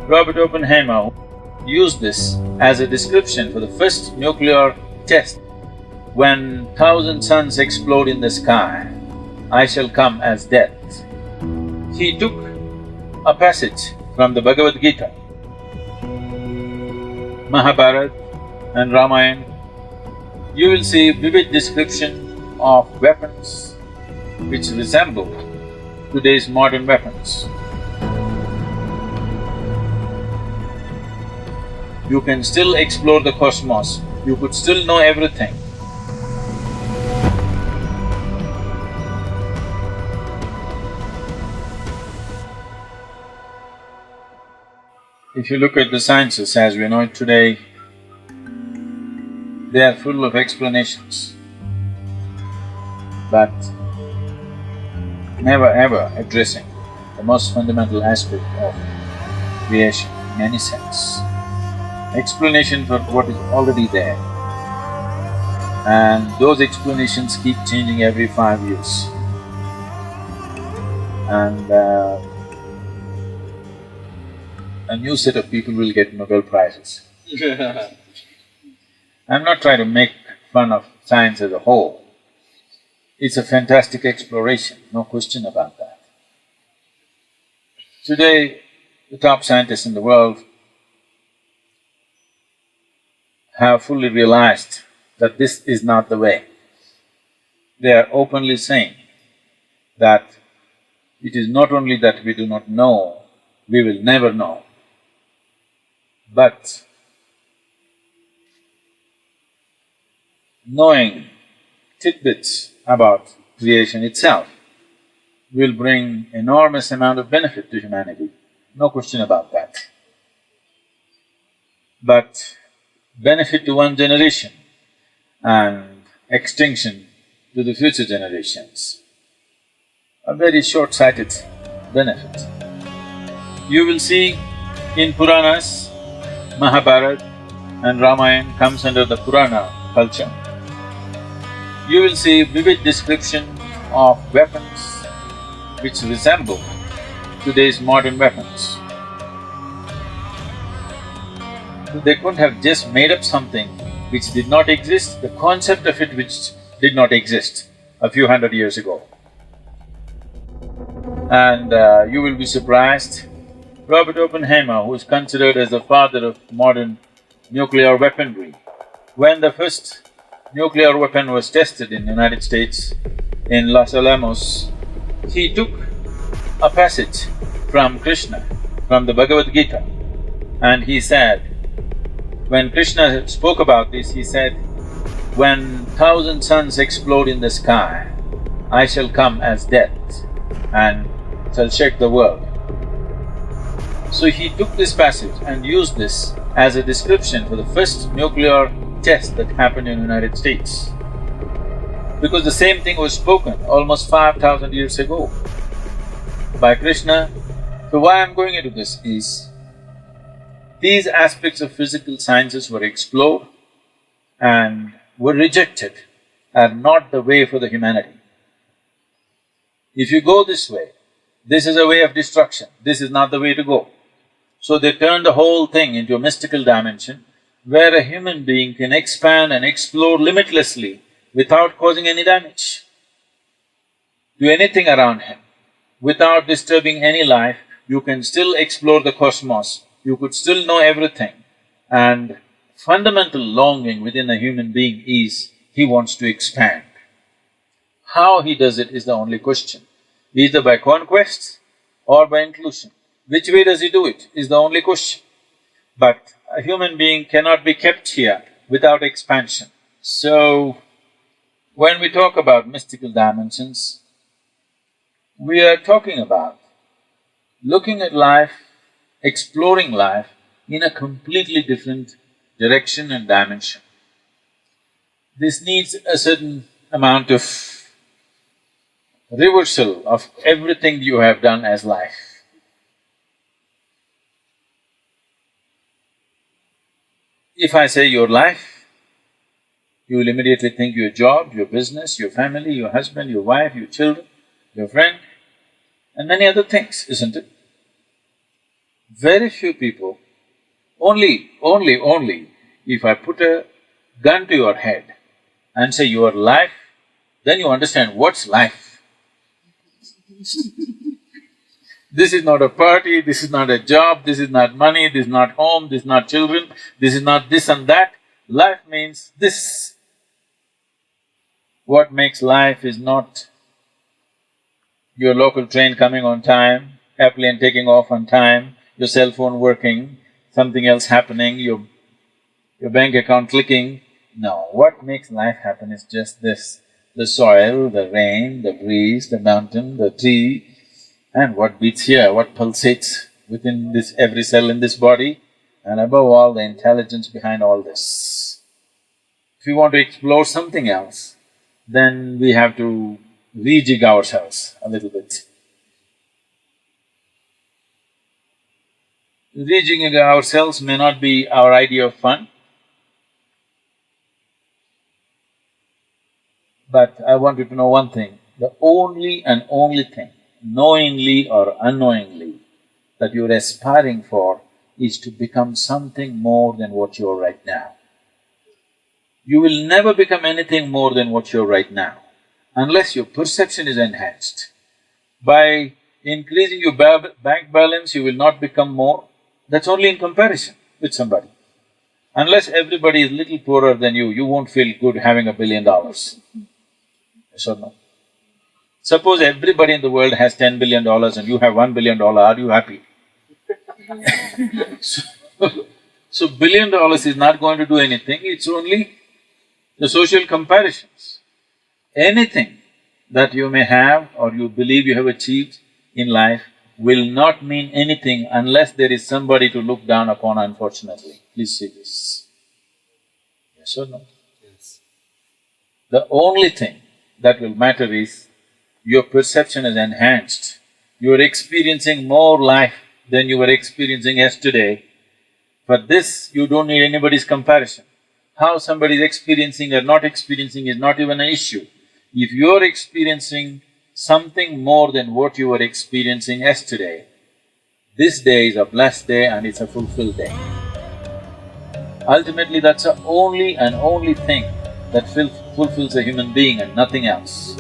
Robert Oppenheimer used this as a description for the first nuclear test. When 1,000 suns explode in the sky, I shall come as death. He took a passage from the Bhagavad Gita, Mahabharata and Ramayana. You will see vivid description of weapons which resemble today's modern weapons. You can still explore the cosmos, you could still know everything. If you look at the sciences as we know it today, they are full of explanations, but never ever addressing the most fundamental aspect of creation in any sense. Explanation for what is already there, and those explanations keep changing every 5 years. And a new set of people will get Nobel Prizes. I'm not trying to make fun of science as a whole. It's a fantastic exploration, no question about that. Today, the top scientists in the world have fully realized that this is not the way. They are openly saying that it is not only that we do not know, we will never know, but knowing tidbits about creation itself will bring enormous amount of benefit to humanity, no question about that. But benefit to one generation and extinction to the future generations, a very short-sighted benefit. You will see in Puranas, Mahabharata and Ramayana comes under the Purana culture. You will see vivid description of weapons which resemble today's modern weapons. They couldn't have just made up something which did not exist, the concept of it which did not exist a few hundred years ago. And you will be surprised, Robert Oppenheimer, who is considered as the father of modern nuclear weaponry, when the first nuclear weapon was tested in the United States, in Los Alamos, he took a passage from Krishna, from the Bhagavad Gita, and he said, when Krishna spoke about this, he said, when 1,000 suns explode in the sky, I shall come as death and shall shake the world. So he took this passage and used this as a description for the first nuclear test that happened in the United States. Because the same thing was spoken almost 5,000 years ago by Krishna. So why I'm going into this is, these aspects of physical sciences were explored and were rejected, are not the way for the humanity. If you go this way, this is a way of destruction, this is not the way to go. So they turned the whole thing into a mystical dimension where a human being can expand and explore limitlessly without causing any damage to anything around him. Without disturbing any life, you can still explore the cosmos, you could still know everything. And fundamental longing within a human being is, he wants to expand. How he does it is the only question, either by conquest or by inclusion. Which way does he do it is the only question. But a human being cannot be kept here without expansion. So, when we talk about mystical dimensions, we are talking about looking at life, exploring life in a completely different direction and dimension. This needs a certain amount of reversal of everything you have done as life. If I say your life, you will immediately think your job, your business, your family, your husband, your wife, your children, your friend, and many other things, isn't it? Very few people, only if I put a gun to your head and say your life, then you understand what's life. This is not a party, this is not a job, this is not money, this is not home, this is not children, this is not this and that. Life means this. What makes life is not your local train coming on time, airplane taking off on time, your cell phone working, something else happening, your bank account clicking. No, what makes life happen is just this: the soil, the rain, the breeze, the mountain, the tree, and what beats here, what pulsates within this every cell in this body, and above all, the intelligence behind all this. If we want to explore something else, then we have to rejig ourselves a little bit. Rejigging ourselves may not be our idea of fun, but I want you to know one thing: the only and only thing, knowingly or unknowingly, that you're aspiring for is to become something more than what you are right now. You will never become anything more than what you are right now, unless your perception is enhanced. By increasing your bank balance, you will not become more. That's only in comparison with somebody. Unless everybody is little poorer than you won't feel good having $1 billion. Yes or no? Suppose everybody in the world has $10 billion and you have $1 billion, are you happy? So $1 billion is not going to do anything, it's only the social comparisons. Anything that you may have or you believe you have achieved in life will not mean anything unless there is somebody to look down upon, unfortunately. Please see this. Yes or no? Yes. The only thing that will matter is your perception is enhanced. You are experiencing more life than you were experiencing yesterday. For this, you don't need anybody's comparison. How somebody is experiencing or not experiencing is not even an issue. If you're experiencing something more than what you were experiencing yesterday, this day is a blessed day and it's a fulfilled day. Ultimately, that's the only and only thing that fulfills a human being and nothing else.